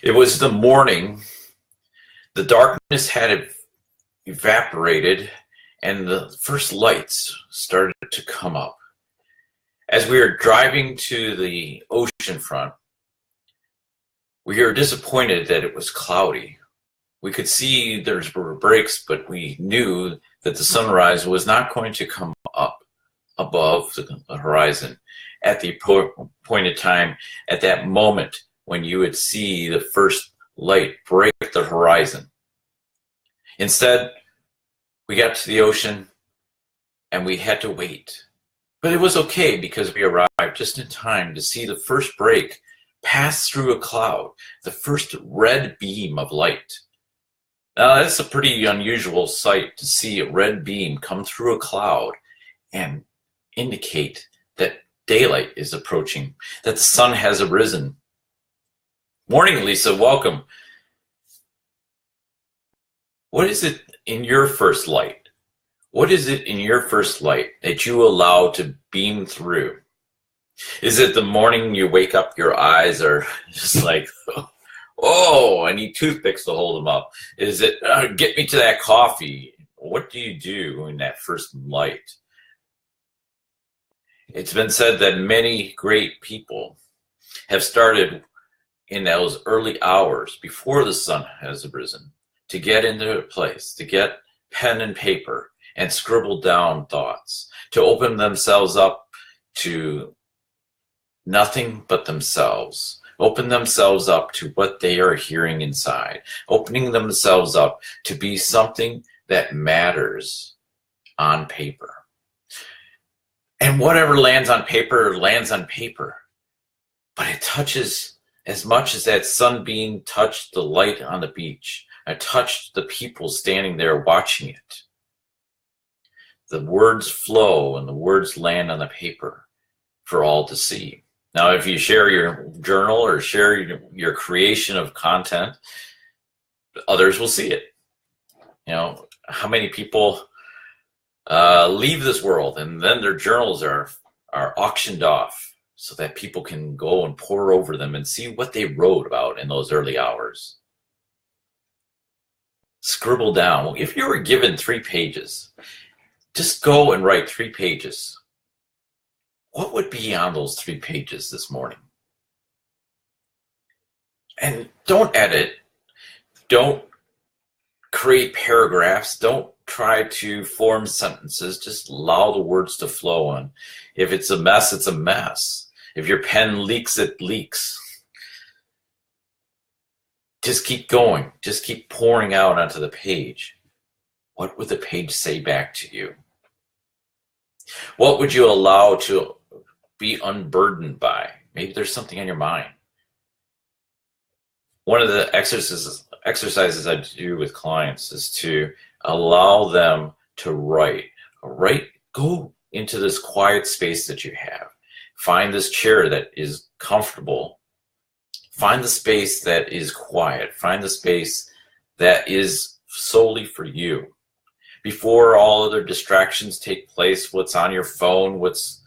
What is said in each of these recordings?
It was the morning. The darkness had evaporated, and the first lights started to come up. As we were driving to the ocean front, we were disappointed that it was cloudy. We could see there were breaks, but we knew that the sunrise was not going to come up above the horizon at the appointed time, at that moment when you would see the first light break the horizon. Instead, we got to the ocean and we had to wait. But it was okay because we arrived just in time to see the first break pass through a cloud, the first red beam of light. Now, that's a pretty unusual sight to see a red beam come through a cloud and indicate that daylight is approaching, that the sun has arisen. Morning, Lisa. Welcome. What is it in your first light? What is it in your first light that you allow to beam through? Is it the morning you wake up, your eyes are just like, oh, I need toothpicks to hold them up? Is it, get me to that coffee? What do you do in that first light? It's been said that many great people have started in those early hours before the sun has arisen to get into a place, to get pen and paper and scribble down thoughts, to open themselves up to nothing but themselves, open themselves up to what they are hearing inside, opening themselves up to be something that matters on paper. And whatever lands on paper, but it touches as much as that sunbeam touched the light on the beach. I touched the people standing there watching it. The words flow and the words land on the paper for all to see. Now, if you share your journal or share your creation of content, others will see it. You know, how many people leave this world and then their journals are auctioned off so that people can go and pore over them and see what they wrote about in those early hours. Scribble down. If you were given 3 pages, just go and write 3 pages. What would be on those 3 pages this morning? And don't edit. Don't create paragraphs. Don't try to form sentences. Just allow the words to flow on. If it's a mess, it's a mess. If your pen leaks, it leaks. Just keep going. Just keep pouring out onto the page. What would the page say back to you? What would you allow to be unburdened by? Maybe there's something on your mind. One of the exercises I do with clients is to allow them to write. Go into this quiet space that you have. Find this chair that is comfortable. Find the space that is quiet. Find the space that is solely for you. Before all other distractions take place, what's on your phone, what's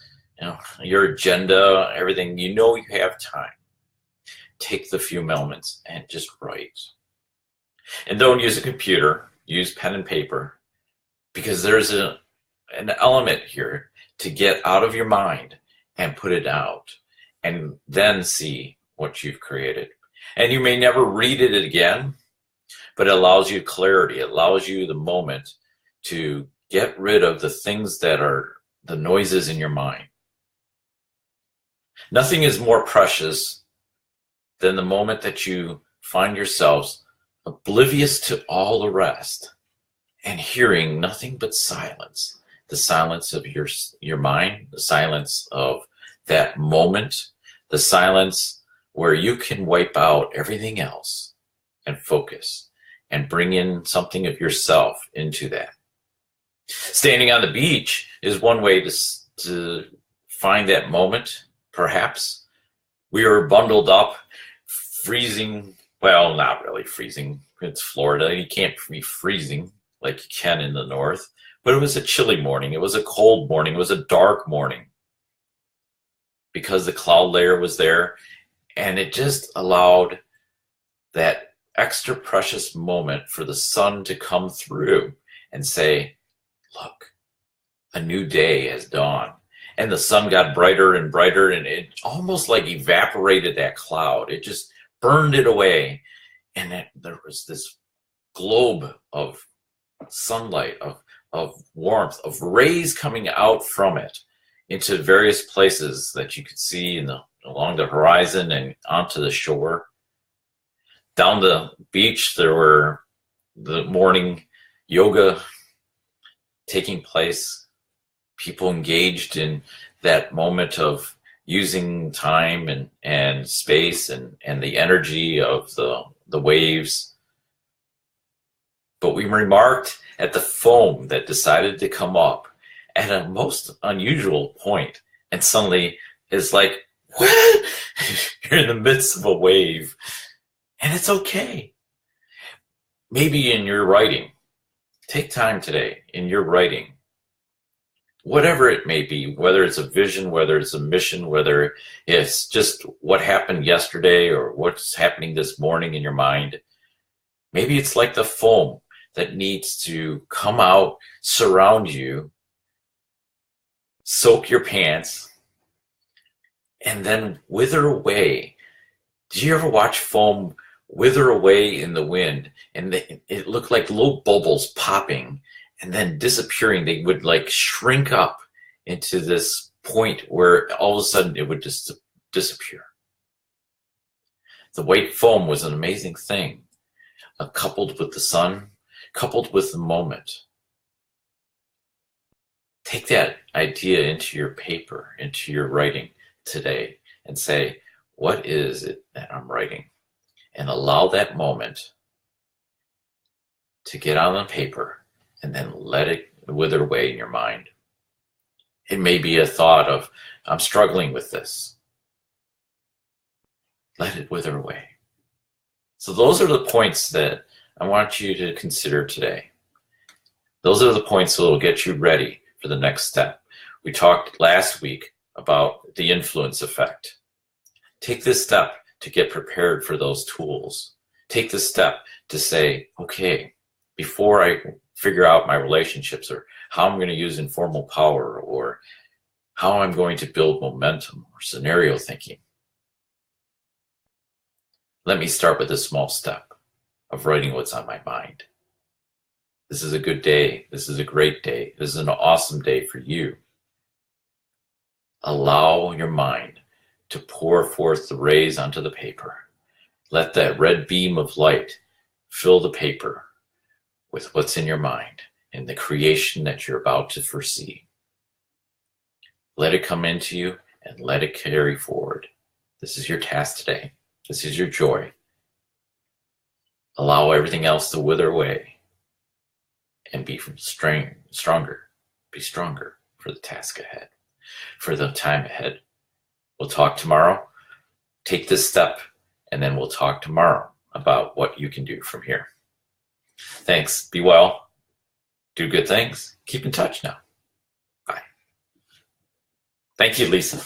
your agenda, everything, you have time. Take the few moments and just write. And don't use a computer, use pen and paper, because there's an element here to get out of your mind and put it out, and then see what you've created. And you may never read it again, but it allows you clarity. It allows you the moment to get rid of the things that are the noises in your mind. Nothing is more precious than the moment that you find yourselves oblivious to all the rest and hearing nothing but silence. The silence of your mind, the silence of that moment, the silence where you can wipe out everything else and focus and bring in something of yourself into that. Standing on the beach is one way to find that moment, perhaps. We were bundled up, freezing. Well, not really freezing. It's Florida. You can't be freezing like you can in the north. But it was a chilly morning. It was a cold morning. It was a dark morning because the cloud layer was there. And it just allowed that extra precious moment for the sun to come through and say, look, a new day has dawned. And the sun got brighter and brighter, and it almost like evaporated that cloud. It just burned it away. And there was this globe of sunlight, of warmth, of rays coming out from it into various places that you could see along the horizon and onto the shore. Down the beach, there were the morning yoga taking place. People engaged in that moment of using time and space and the energy of the waves. But we remarked at the foam that decided to come up at a most unusual point, and suddenly it's like, what? You're in the midst of a wave, and it's okay. Maybe in your writing, take time today in your writing, whatever it may be, whether it's a vision, whether it's a mission, whether it's just what happened yesterday or what's happening this morning in your mind. Maybe it's like the foam that needs to come out, surround you, soak your pants, and then wither away. Did you ever watch foam wither away in the wind? And it looked like little bubbles popping and then disappearing. They would like shrink up into this point where all of a sudden it would just disappear. The white foam was an amazing thing, coupled with the sun, coupled with the moment. Take that idea into your paper, into your writing today, and say, what is it that I'm writing? And allow that moment to get on the paper and then let it wither away in your mind. It may be a thought of, I'm struggling with this. Let it wither away. So those are the points that I want you to consider today. Those are the points that will get you ready for the next step. We talked last week about the influence effect. Take this step to get prepared for those tools. Take this step to say, okay, before I figure out my relationships or how I'm going to use informal power or how I'm going to build momentum or scenario thinking, let me start with this small step of writing what's on my mind. This is a good day. This is a great day. This is an awesome day for you. Allow your mind to pour forth the rays onto the paper. Let that red beam of light fill the paper with what's in your mind and the creation that you're about to foresee. Let it come into you and let it carry forward. This is your task today. This is your joy. Allow everything else to wither away and be stronger. Be stronger for the task ahead, for the time ahead. We'll talk tomorrow. Take this step, and then we'll talk tomorrow about what you can do from here. Thanks. Be well. Do good things. Keep in touch now. Bye. Thank you, Lisa.